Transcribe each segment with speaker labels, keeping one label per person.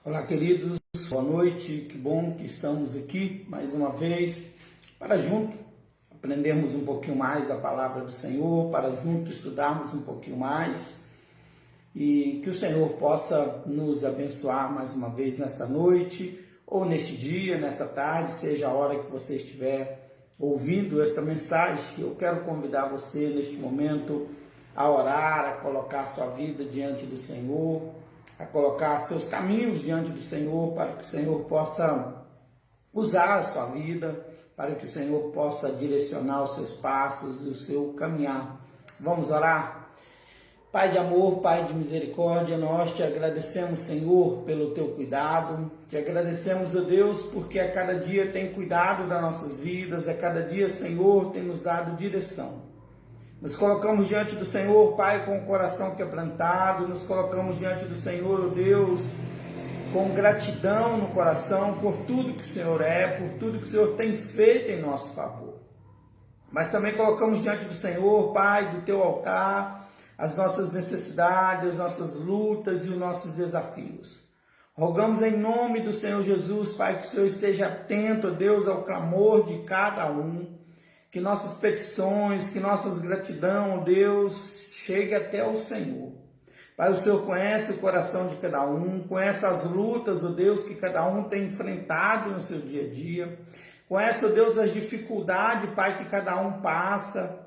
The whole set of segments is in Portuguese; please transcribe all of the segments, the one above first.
Speaker 1: Olá, queridos, boa noite, que bom que estamos aqui mais uma vez para junto aprendermos um pouquinho mais da palavra do Senhor, para junto estudarmos um pouquinho mais e que o Senhor possa nos abençoar mais uma vez nesta noite ou neste dia, nesta tarde, seja a hora que você estiver ouvindo esta mensagem. Eu quero convidar você neste momento a orar, a colocar sua vida diante do Senhor, a colocar seus caminhos diante do Senhor, para que o Senhor possa usar a sua vida, para que o Senhor possa direcionar os seus passos e o seu caminhar. Vamos orar? Pai de amor, Pai de misericórdia, nós te agradecemos, Senhor, pelo teu cuidado, te agradecemos, ó Deus, porque a cada dia tem cuidado das nossas vidas, a cada dia, Senhor, tem nos dado direção. Nos colocamos diante do Senhor, Pai, com o coração quebrantado, nos colocamos diante do Senhor, ó Deus, com gratidão no coração por tudo que o Senhor é, por tudo que o Senhor tem feito em nosso favor. Mas também colocamos diante do Senhor, Pai, do teu altar, as nossas necessidades, as nossas lutas e os nossos desafios. Rogamos em nome do Senhor Jesus, Pai, que o Senhor esteja atento, ó Deus, ao clamor de cada um, que nossas petições, que nossas gratidão, ó Deus, chegue até o Senhor. Pai, o Senhor conhece o coração de cada um, conhece as lutas, ó Deus, que cada um tem enfrentado no seu dia a dia, conhece, ó Deus, as dificuldades, Pai, que cada um passa,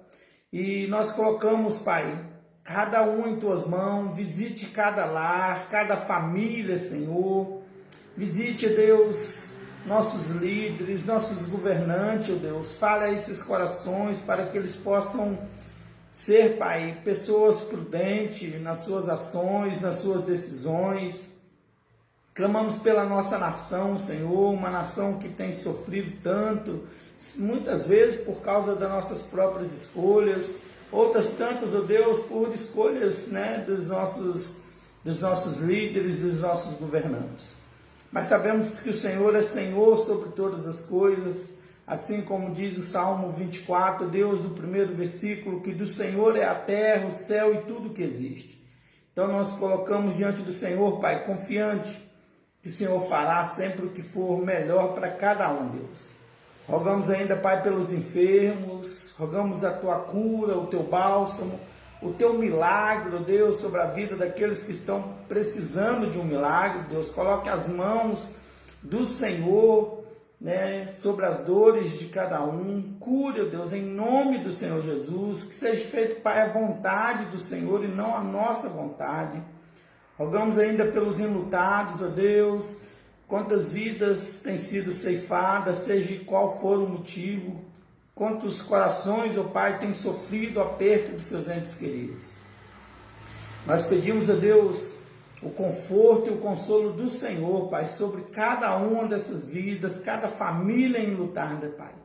Speaker 1: e nós colocamos, Pai, cada um em tuas mãos, visite cada lar, cada família, Senhor, visite, Deus, nossos líderes, nossos governantes, ó Deus, fale a esses corações para que eles possam ser, Pai, pessoas prudentes nas suas ações, nas suas decisões. Clamamos pela nossa nação, Senhor, uma nação que tem sofrido tanto, muitas vezes por causa das nossas próprias escolhas, outras tantas, ó Deus, por escolhas, dos nossos líderes e dos nossos governantes. Mas sabemos que o Senhor é Senhor sobre todas as coisas, assim como diz o Salmo 24, Deus, do primeiro versículo, que do Senhor é a terra, o céu e tudo que existe. Então nós colocamos diante do Senhor, Pai, confiante que o Senhor fará sempre o que for melhor para cada um, Deus. Rogamos ainda, Pai, pelos enfermos, rogamos a tua cura, o teu bálsamo, o teu milagre, Deus, sobre a vida daqueles que estão precisando de um milagre, Deus. Coloque as mãos do Senhor, sobre as dores de cada um. Cure, Deus, em nome do Senhor Jesus. Que seja feito, Pai, a vontade do Senhor e não a nossa vontade. Rogamos ainda pelos enlutados, ó Deus. Quantas vidas têm sido ceifadas, seja qual for o motivo. Quantos corações, ó Pai, têm sofrido a perda dos seus entes queridos. Nós pedimos a Deus o conforto e o consolo do Senhor, Pai, sobre cada uma dessas vidas, cada família enlutada, Pai.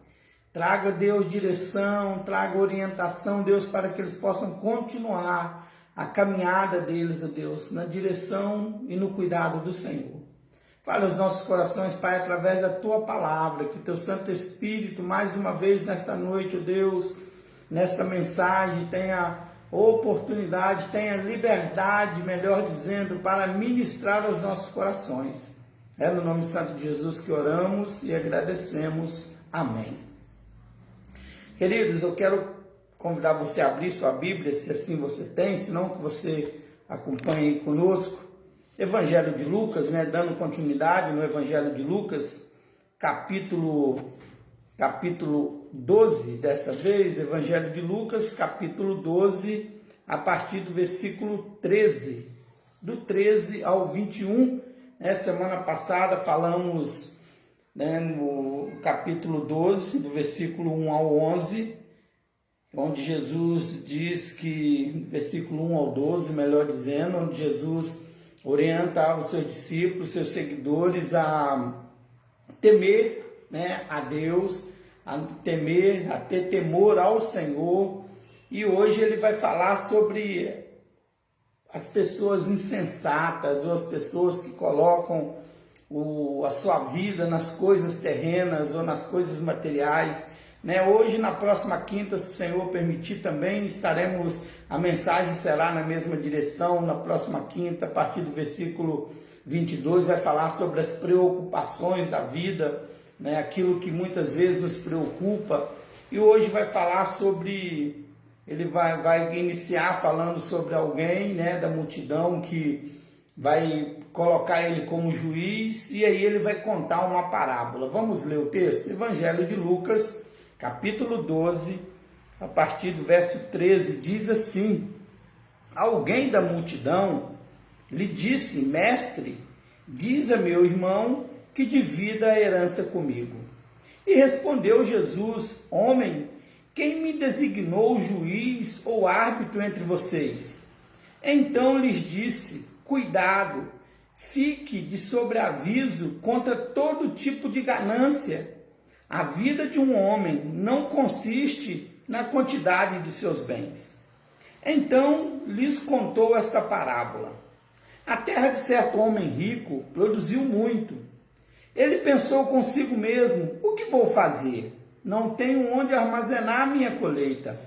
Speaker 1: Traga, Deus, direção, traga orientação, Deus, para que eles possam continuar a caminhada deles, ó Deus, na direção e no cuidado do Senhor. Fala aos nossos corações, Pai, através da Tua palavra, que Teu Santo Espírito, mais uma vez nesta noite, ó Deus, nesta mensagem, tenha oportunidade, tenha liberdade, melhor dizendo, para ministrar aos nossos corações. É no nome santo de Jesus que oramos e agradecemos. Amém. Queridos, eu quero convidar você a abrir sua Bíblia, se assim você tem, se não que você acompanhe conosco. Evangelho de Lucas, dando continuidade no Evangelho de Lucas, capítulo 12, dessa vez, Evangelho de Lucas, capítulo 12, a partir do versículo 13, do 13 ao 21. Semana passada falamos no capítulo 12, do versículo 1 ao 11, onde Jesus diz que, versículo 1 ao 12, melhor dizendo, onde Jesus orienta os seus discípulos, seus seguidores a temer, a Deus, a temer, a ter temor ao Senhor. E hoje ele vai falar sobre as pessoas insensatas, ou as pessoas que colocam a sua vida nas coisas terrenas ou nas coisas materiais, né? Hoje, na próxima quinta, se o Senhor permitir também, a mensagem será na mesma direção. Na próxima quinta, a partir do versículo 22, vai falar sobre as preocupações da vida, né? Aquilo que muitas vezes nos preocupa. E hoje vai falar sobre, ele vai iniciar falando sobre alguém, né, da multidão que vai colocar ele como juiz, e aí ele vai contar uma parábola. Vamos ler o texto? Evangelho de Lucas, capítulo 12, a partir do verso 13, diz assim: alguém da multidão lhe disse: mestre, diz a meu irmão que divida a herança comigo. E respondeu Jesus: homem, quem me designou juiz ou árbitro entre vocês? Então lhes disse: cuidado, fique de sobreaviso contra todo tipo de ganância. A vida de um homem não consiste na quantidade de seus bens. Então lhes contou esta parábola. A terra de certo homem rico produziu muito. Ele pensou consigo mesmo: o que vou fazer? Não tenho onde armazenar a minha colheita.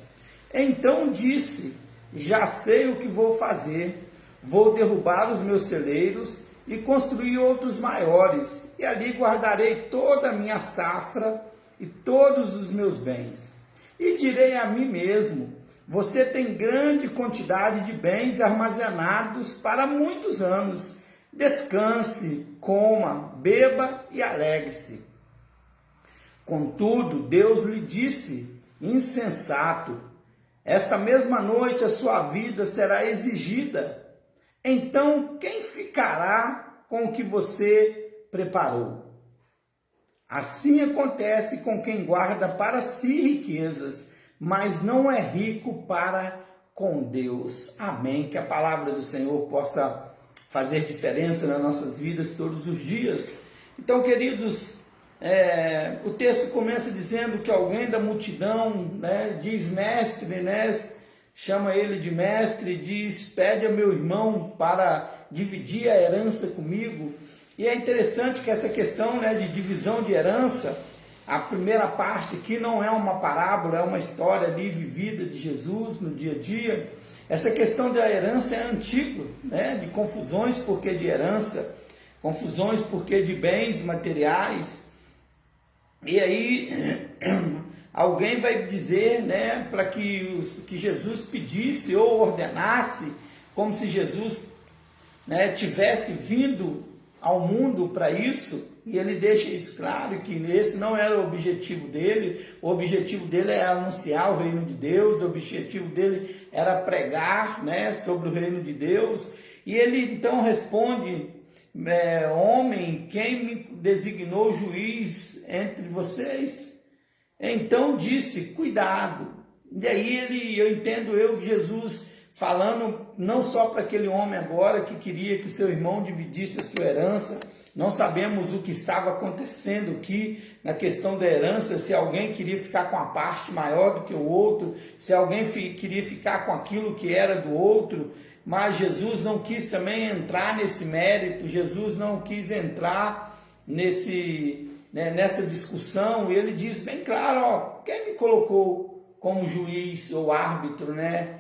Speaker 1: Então disse: já sei o que vou fazer. Vou derrubar os meus celeiros e construir outros maiores, e ali guardarei toda a minha safra e todos os meus bens. E direi a mim mesmo: você tem grande quantidade de bens armazenados para muitos anos. Descanse, coma, beba e alegre-se. Contudo, Deus lhe disse: insensato, esta mesma noite a sua vida será exigida. Então, quem ficará com o que você preparou? Assim acontece com quem guarda para si riquezas, mas não é rico para com Deus. Amém. Que a palavra do Senhor possa fazer diferença nas nossas vidas todos os dias. Então, queridos, o texto começa dizendo que alguém da multidão, né, diz mestre, né, chama ele de mestre, diz: pede a meu irmão para dividir a herança comigo. E é interessante que essa questão, né, de divisão de herança, a primeira parte aqui não é uma parábola, é uma história ali vivida de Jesus no dia a dia. Essa questão da herança é antiga, né, de confusões porque de herança, confusões porque de bens materiais. E aí alguém vai dizer, né, para que Jesus pedisse ou ordenasse, como se Jesus, né, tivesse vindo ao mundo para isso, e ele deixa isso claro, que esse não era o objetivo dele era anunciar o reino de Deus, o objetivo dele era pregar, né, sobre o reino de Deus. E ele então responde: homem, quem me designou juiz entre vocês? Então disse: cuidado. E aí eu entendo que Jesus falando não só para aquele homem agora que queria que seu irmão dividisse a sua herança. Não sabemos o que estava acontecendo aqui na questão da herança, se alguém queria ficar com a parte maior do que o outro, se alguém queria ficar com aquilo que era do outro, mas Jesus não quis também entrar nesse mérito, Jesus não quis entrar nessa discussão, e ele diz bem claro: quem me colocou como juiz ou árbitro, né,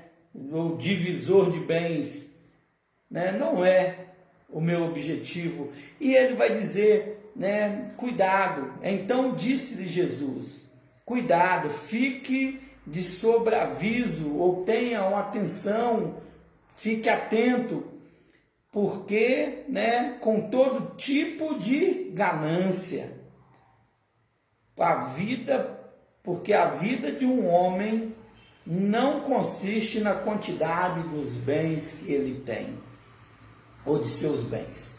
Speaker 1: ou divisor de bens, né, não é o meu objetivo. E ele vai dizer, né, cuidado. Então disse-lhe Jesus: cuidado, fique de sobreaviso, ou tenha uma atenção, fique atento, porque, né, com todo tipo de ganância, porque a vida de um homem não consiste na quantidade dos bens que ele tem, ou de seus bens.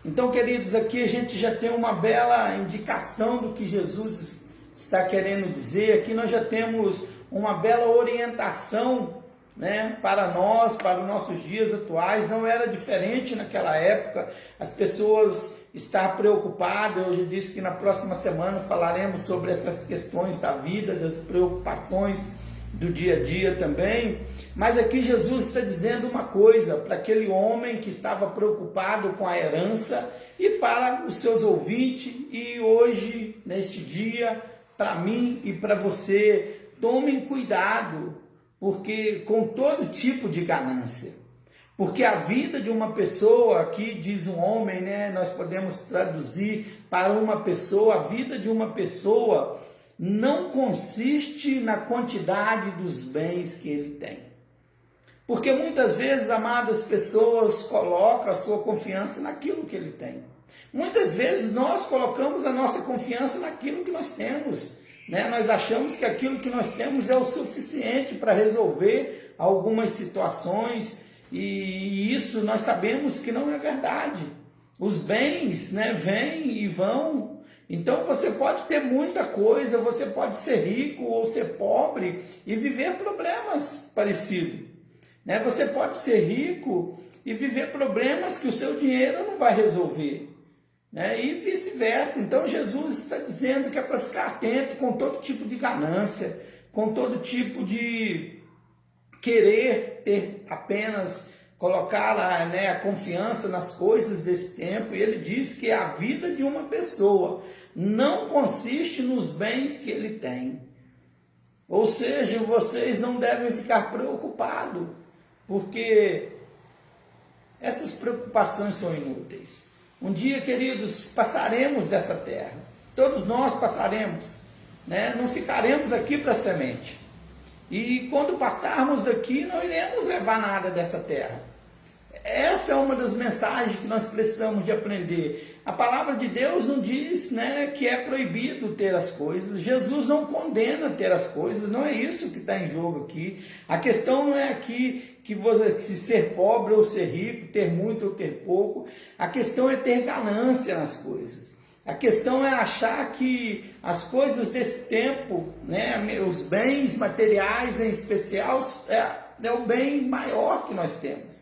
Speaker 1: Então, queridos, aqui a gente já tem uma bela indicação do que Jesus está querendo dizer. Aqui nós já temos uma bela orientação, né, para nós, para os nossos dias atuais. Não era diferente naquela época. As pessoas estavam preocupadas. Eu já disse que na próxima semana falaremos sobre essas questões da vida, das preocupações do dia a dia também. Mas aqui Jesus está dizendo uma coisa para aquele homem que estava preocupado com a herança, e para os seus ouvintes, e hoje, neste dia, para mim e para você, tomem cuidado, porque com todo tipo de ganância. Porque a vida de uma pessoa, aqui diz um homem, né? Nós podemos traduzir para uma pessoa, a vida de uma pessoa não consiste na quantidade dos bens que ele tem. Porque muitas vezes, amadas, pessoas colocam a sua confiança naquilo que ele tem. Muitas vezes nós colocamos a nossa confiança naquilo que nós temos, né? Nós achamos que aquilo que nós temos é o suficiente para resolver algumas situações, e isso nós sabemos que não é verdade. Os bens, né, vêm e vão. Então você pode ter muita coisa, você pode ser rico ou ser pobre e viver problemas parecidos, né? Você pode ser rico e viver problemas que o seu dinheiro não vai resolver, né? E vice-versa. Então Jesus está dizendo que é para ficar atento com todo tipo de ganância, com todo tipo de querer ter apenas, colocar a confiança nas coisas desse tempo. E ele diz que a vida de uma pessoa não consiste nos bens que ele tem. Ou seja, vocês não devem ficar preocupados, porque essas preocupações são inúteis. Um dia, queridos, passaremos dessa terra. Todos nós passaremos, né? Não ficaremos aqui para semente. E quando passarmos daqui, não iremos levar nada dessa terra. Esta é uma das mensagens que nós precisamos de aprender. A palavra de Deus não diz, né, que é proibido ter as coisas. Jesus não condena ter as coisas. Não é isso que está em jogo aqui. A questão não é aqui que você se ser pobre ou ser rico, ter muito ou ter pouco. A questão é ter ganância nas coisas. A questão é achar que as coisas desse tempo, né, os bens materiais em especial, é o bem maior que nós temos.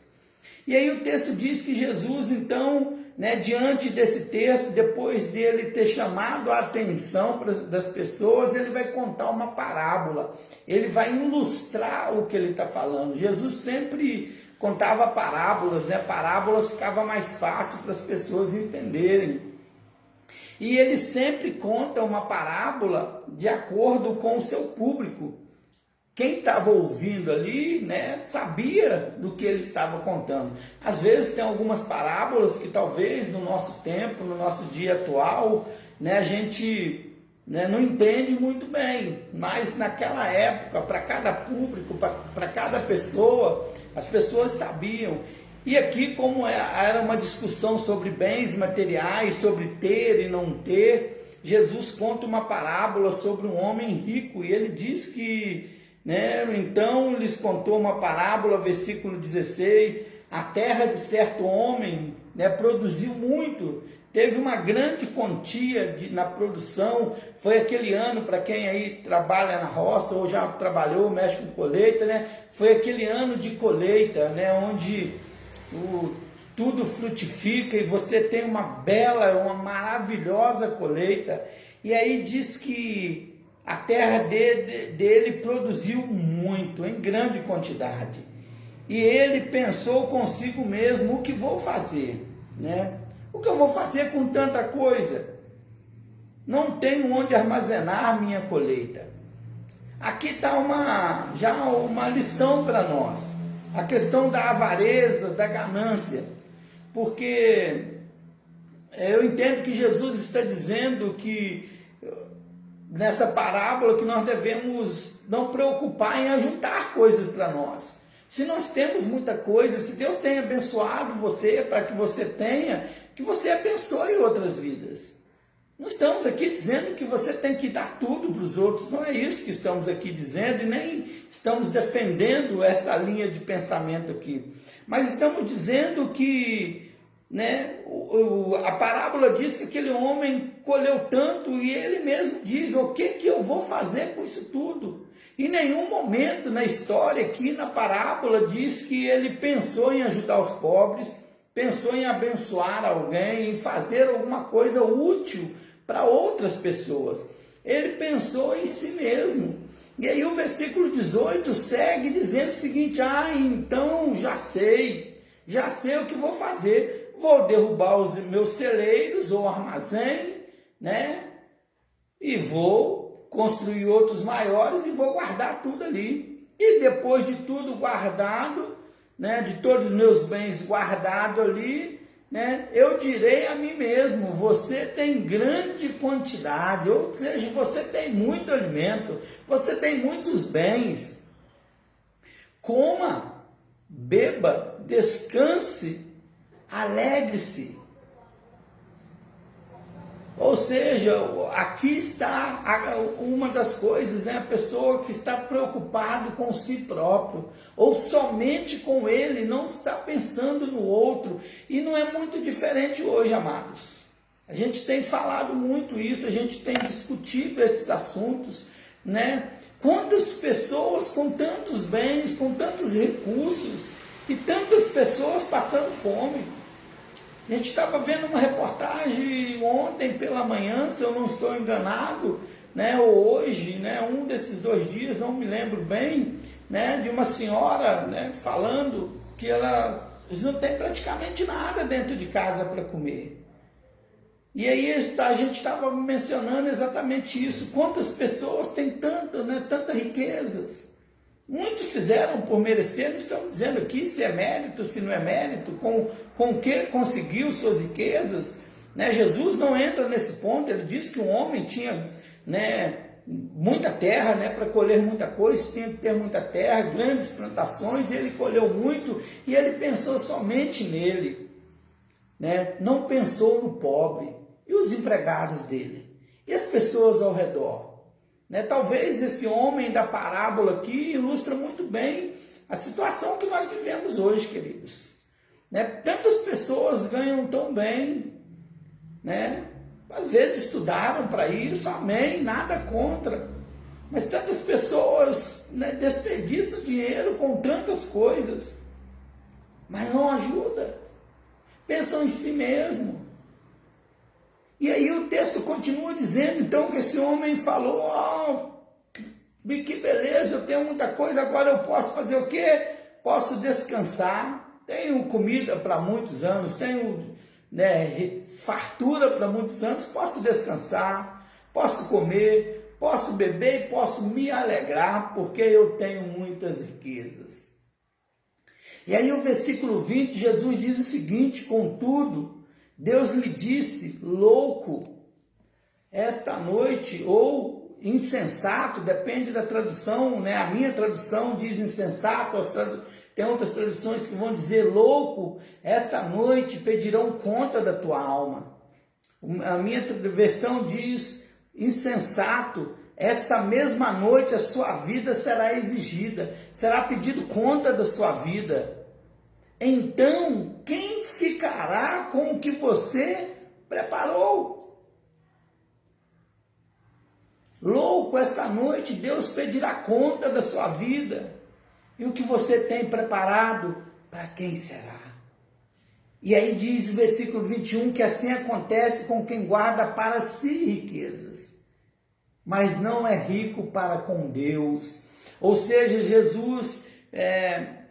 Speaker 1: E aí o texto diz que Jesus, então, né, diante desse texto, depois dele ter chamado a atenção das pessoas, ele vai contar uma parábola. Ele vai ilustrar o que ele está falando. Jesus sempre contava parábolas, né? Parábolas ficava mais fácil para as pessoas entenderem. E ele sempre conta uma parábola de acordo com o seu público. Quem estava ouvindo ali, né, sabia do que ele estava contando. Às vezes tem algumas parábolas que talvez no nosso tempo, no nosso dia atual, né, a gente, né, não entende muito bem. Mas naquela época, para cada público, para cada pessoa, as pessoas sabiam. E aqui, como era uma discussão sobre bens materiais, sobre ter e não ter, Jesus conta uma parábola sobre um homem rico, e ele diz que, né, então lhes contou uma parábola, versículo 16, a terra de certo homem, né, produziu muito, teve uma grande quantia na produção. Foi aquele ano, para quem aí trabalha na roça ou já trabalhou, mexe com colheita, né, foi aquele ano de colheita, né, onde tudo frutifica e você tem uma bela, uma maravilhosa colheita. E aí diz que a terra dele produziu muito, em grande quantidade. E ele pensou consigo mesmo: o que vou fazer, né? O que eu vou fazer com tanta coisa? Não tenho onde armazenar minha colheita. Aqui está já uma lição para nós. A questão da avareza, da ganância. Porque eu entendo que Jesus está dizendo que nessa parábola que nós devemos não preocupar em ajuntar coisas para nós. Se nós temos muita coisa, se Deus tem abençoado você para que você tenha, que você abençoe outras vidas. Não estamos aqui dizendo que você tem que dar tudo para os outros, não é isso que estamos aqui dizendo, e nem estamos defendendo essa linha de pensamento aqui. Mas estamos dizendo que, né, a parábola diz que aquele homem colheu tanto, e ele mesmo diz: o que eu vou fazer com isso tudo? Em nenhum momento na história aqui na parábola diz que ele pensou em ajudar os pobres, pensou em abençoar alguém, em fazer alguma coisa útil para outras pessoas. Ele pensou em si mesmo. E aí o versículo 18 segue dizendo o seguinte: então já sei o que vou fazer. Vou derrubar os meus celeiros ou armazém, né? E vou construir outros maiores e vou guardar tudo ali. E depois de tudo guardado, né, de todos os meus bens guardados ali, né, eu direi a mim mesmo, você tem grande quantidade, ou seja, você tem muito alimento, você tem muitos bens. Coma, beba, descanse, alegre-se. Ou seja, aqui está uma das coisas, né? A pessoa que está preocupado com si próprio, ou somente com ele, não está pensando no outro. E não é muito diferente hoje, amados. A gente tem falado muito isso, a gente tem discutido esses assuntos, né? Quantas pessoas com tantos bens, com tantos recursos, e tantas pessoas passando fome. A gente estava vendo uma reportagem ontem pela manhã, se eu não estou enganado, né, ou hoje, né, um desses 2 dias, não me lembro bem, né, de uma senhora, né, falando que eles não tem praticamente nada dentro de casa para comer. E aí a gente estava mencionando exatamente isso. Quantas pessoas têm tanta riquezas? Muitos fizeram por merecer, não estamos dizendo aqui se é mérito, se não é mérito, com que conseguiu suas riquezas, né? Jesus não entra nesse ponto, ele diz que um homem tinha, né, muita terra, né, para colher muita coisa, tinha que ter muita terra, grandes plantações, e ele colheu muito, e ele pensou somente nele, né? Não pensou no pobre, e os empregados dele, e as pessoas ao redor. Né? Talvez esse homem da parábola aqui ilustra muito bem a situação que nós vivemos hoje, queridos. Né? Tantas pessoas ganham tão bem, né? Às vezes estudaram para isso, amém, nada contra. Mas tantas pessoas, né, desperdiçam dinheiro com tantas coisas, mas não ajuda. Pensam em si mesmo. E aí o texto continua dizendo, então, que esse homem falou, que beleza, eu tenho muita coisa, agora eu posso fazer o quê? Posso descansar, tenho comida para muitos anos, tenho, né, fartura para muitos anos, posso descansar, posso comer, posso beber e posso me alegrar, porque eu tenho muitas riquezas. E aí o versículo 20, Jesus diz o seguinte, contudo, Deus lhe disse, louco, esta noite, ou insensato, depende da tradução, né? A minha tradução diz insensato, tem outras traduções que vão dizer louco, esta noite pedirão conta da tua alma. A minha versão diz insensato, esta mesma noite a sua vida será exigida, será pedido conta da sua vida. Então, quem ficará com o que você preparou? Louco, esta noite Deus pedirá conta da sua vida. E o que você tem preparado, para quem será? E aí diz o versículo 21 que assim acontece com quem guarda para si riquezas, mas não é rico para com Deus. Ou seja, Jesus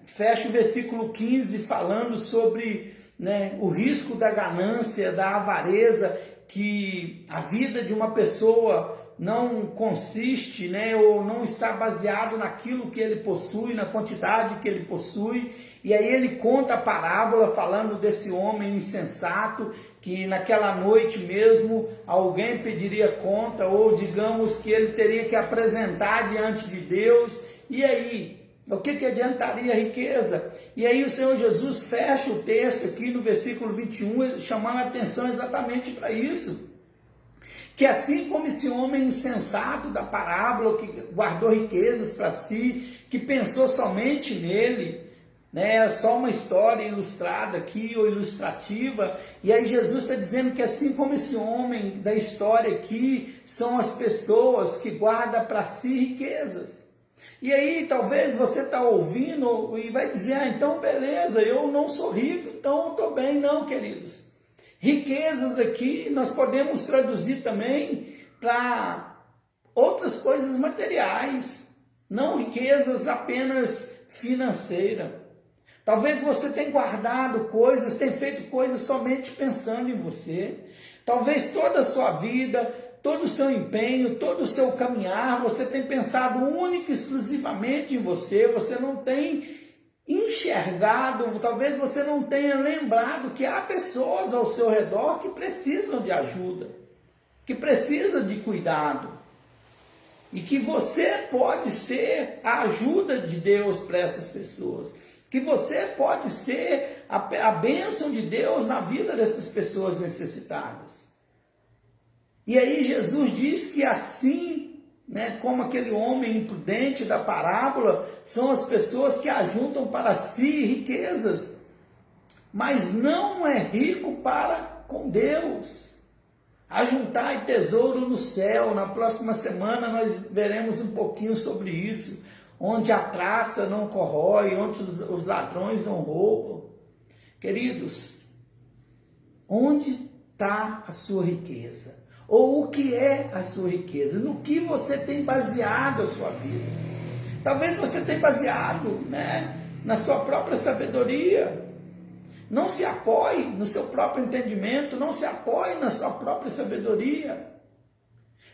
Speaker 1: fecha o versículo 15 falando sobre, né, o risco da ganância, da avareza, que a vida de uma pessoa não consiste, né, ou não está baseado naquilo que ele possui, na quantidade que ele possui. E aí ele conta a parábola falando desse homem insensato, que naquela noite mesmo alguém pediria conta, ou digamos que ele teria que apresentar diante de Deus. E aí, o que adiantaria a riqueza? E aí o Senhor Jesus fecha o texto aqui no versículo 21, chamando a atenção exatamente para isso. Que assim como esse homem insensato da parábola, que guardou riquezas para si, que pensou somente nele, né, só uma história ilustrada aqui, ou ilustrativa, e aí Jesus está dizendo que assim como esse homem da história aqui, são as pessoas que guardam para si riquezas. E aí talvez você está ouvindo e vai dizer, então beleza, eu não sou rico, então eu estou bem. Não, queridos. Riquezas aqui nós podemos traduzir também para outras coisas materiais, não riquezas apenas financeiras. Talvez você tenha guardado coisas, tenha feito coisas somente pensando em você. Talvez toda a sua vida todo o seu empenho, todo o seu caminhar, você tem pensado única e exclusivamente em você, você não tem enxergado, talvez você não tenha lembrado que há pessoas ao seu redor que precisam de ajuda, que precisam de cuidado, e que você pode ser a ajuda de Deus para essas pessoas, que você pode ser a bênção de Deus na vida dessas pessoas necessitadas. E aí Jesus diz que assim, como aquele homem imprudente da parábola, são as pessoas que ajuntam para si riquezas, mas não é rico para com Deus. Ajuntai tesouro no céu. Na próxima semana nós veremos um pouquinho sobre isso, onde a traça não corrói, onde os ladrões não roubam. Queridos, onde está a sua riqueza? Ou o que é a sua riqueza? No que você tem baseado a sua vida? Talvez você tenha baseado, na sua própria sabedoria. Não se apoie no seu próprio entendimento, não se apoie na sua própria sabedoria.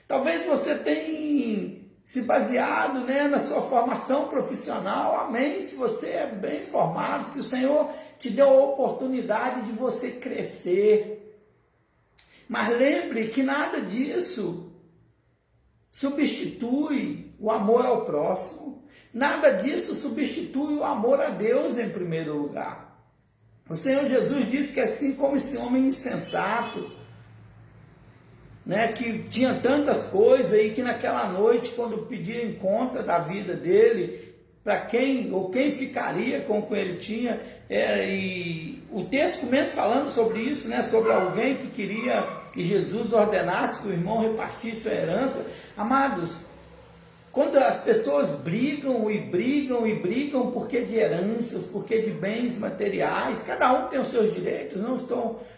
Speaker 1: Talvez você tenha se baseado, na sua formação profissional. Amém, se você é bem formado, se o Senhor te deu a oportunidade de você crescer. Mas lembre que nada disso substitui o amor ao próximo. Nada disso substitui o amor a Deus em primeiro lugar. O Senhor Jesus disse que assim como esse homem insensato, que tinha tantas coisas e que naquela noite, quando pedirem conta da vida dele, para quem ficaria com o que ele tinha, e o texto começa falando sobre isso, sobre alguém que queria que Jesus ordenasse que o irmão repartisse a herança. Amados, quando as pessoas brigam e brigam e brigam porque de heranças, porque de bens materiais, cada um tem os seus direitos, não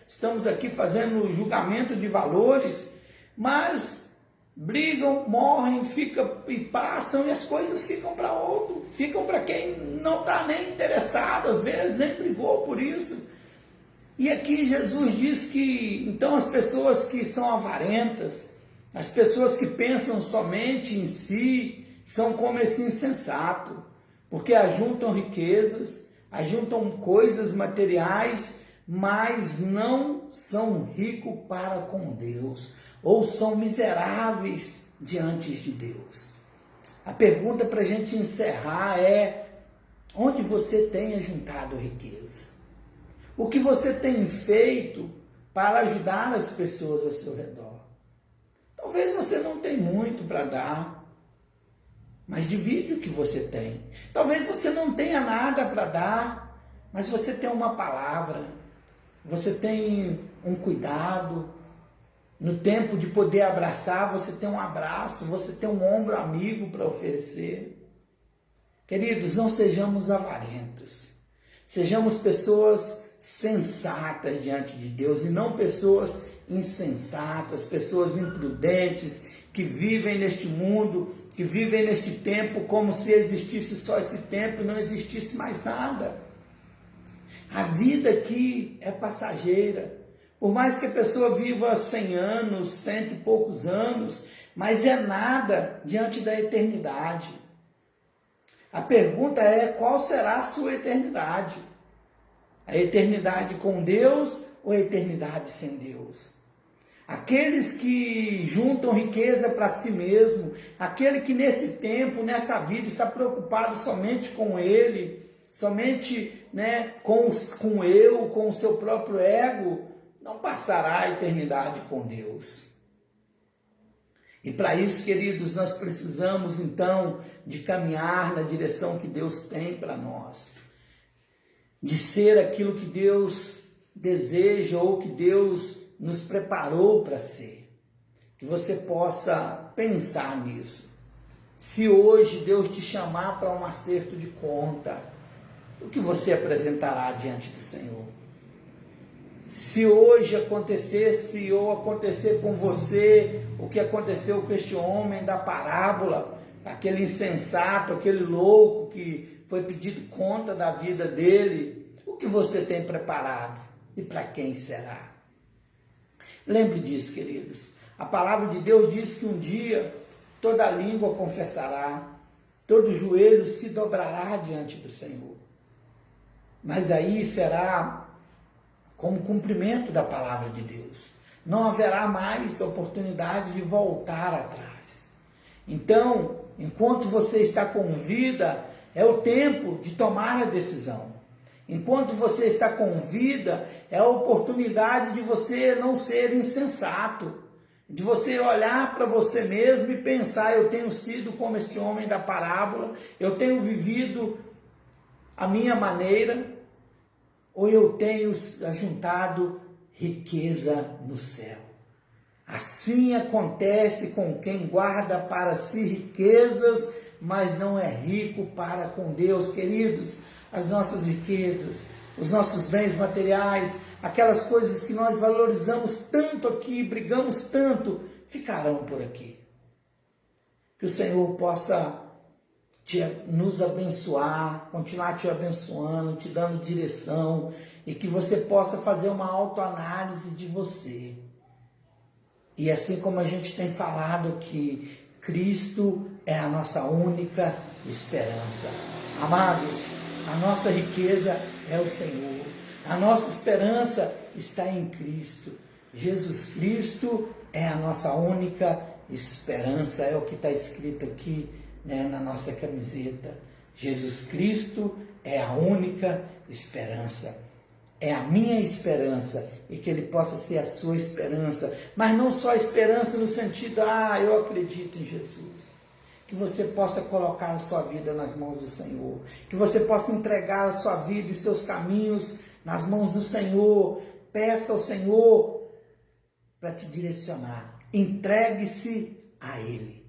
Speaker 1: estamos aqui fazendo julgamento de valores, mas brigam, morrem, e passam, e as coisas ficam para outro, ficam para quem não está nem interessado, às vezes nem brigou por isso. E aqui Jesus diz que, então, as pessoas que são avarentas, as pessoas que pensam somente em si, são como esse insensato, porque ajuntam riquezas, ajuntam coisas materiais, mas não são ricos para com Deus, ou são miseráveis diante de Deus. A pergunta para a gente encerrar é: onde você tem ajuntado riqueza? O que você tem feito para ajudar as pessoas ao seu redor? Talvez você não tenha muito para dar, mas divide o que você tem. Talvez você não tenha nada para dar, mas você tem uma palavra, você tem um cuidado. No tempo de poder abraçar, você tem um abraço, você tem um ombro amigo para oferecer. Queridos, não sejamos avarentos, sejamos pessoas sensatas diante de Deus e não pessoas insensatas, pessoas imprudentes, que vivem neste mundo, que vivem neste tempo como se existisse só esse tempo e não existisse mais nada. A vida aqui é passageira. Por mais que a pessoa viva 100 anos, 100 e poucos anos, mas é nada diante da eternidade. A pergunta é: qual será a sua eternidade? A eternidade com Deus ou a eternidade sem Deus? Aqueles que juntam riqueza para si mesmo, aquele que nesse tempo, nessa vida, está preocupado somente com ele, somente com o seu próprio ego, não passará a eternidade com Deus. E para isso, queridos, nós precisamos então de caminhar na direção que Deus tem para nós, de ser aquilo que Deus deseja ou que Deus nos preparou para ser. Que você possa pensar nisso. Se hoje Deus te chamar para um acerto de conta, o que você apresentará diante do Senhor? Se hoje acontecesse ou acontecer com você o que aconteceu com este homem da parábola, aquele insensato, aquele louco que foi pedido conta da vida dele, o que você tem preparado e para quem será? Lembre disso, queridos. A palavra de Deus diz que um dia toda língua confessará, todo joelho se dobrará diante do Senhor. Mas aí será como cumprimento da palavra de Deus. Não haverá mais oportunidade de voltar atrás. Então, enquanto você está com vida, é o tempo de tomar a decisão. Enquanto você está com vida, é a oportunidade de você não ser insensato, de você olhar para você mesmo e pensar: eu tenho sido como este homem da parábola, eu tenho vivido a minha maneira, ou eu tenho ajuntado riqueza no céu. Assim acontece com quem guarda para si riquezas, mas não é rico para com Deus. Queridos, as nossas riquezas, os nossos bens materiais, aquelas coisas que nós valorizamos tanto aqui, brigamos tanto, ficarão por aqui. Que o Senhor possa nos abençoar, continuar te abençoando, te dando direção, e que você possa fazer uma autoanálise de você. E assim como a gente tem falado aqui, Cristo é a nossa única esperança. Amados, a nossa riqueza é o Senhor. A nossa esperança está em Cristo. Jesus Cristo é a nossa única esperança. É o que está escrito aqui, né, na nossa camiseta. Jesus Cristo é a única esperança. É a minha esperança, e que Ele possa ser a sua esperança. Mas não só esperança no sentido: eu acredito em Jesus. Que você possa colocar a sua vida nas mãos do Senhor. Que você possa entregar a sua vida e seus caminhos nas mãos do Senhor. Peça ao Senhor para te direcionar. Entregue-se a Ele.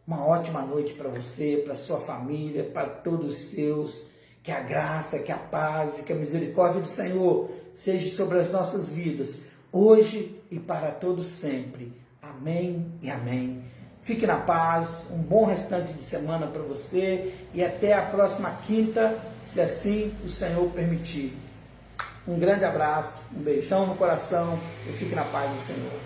Speaker 1: Uma ótima noite para você, para sua família, para todos os seus. Que a graça, que a paz e que a misericórdia do Senhor seja sobre as nossas vidas, hoje e para todos sempre. Amém e amém. Fique na paz, um bom restante de semana para você e até a próxima quinta, se assim o Senhor permitir. Um grande abraço, um beijão no coração e fique na paz do Senhor.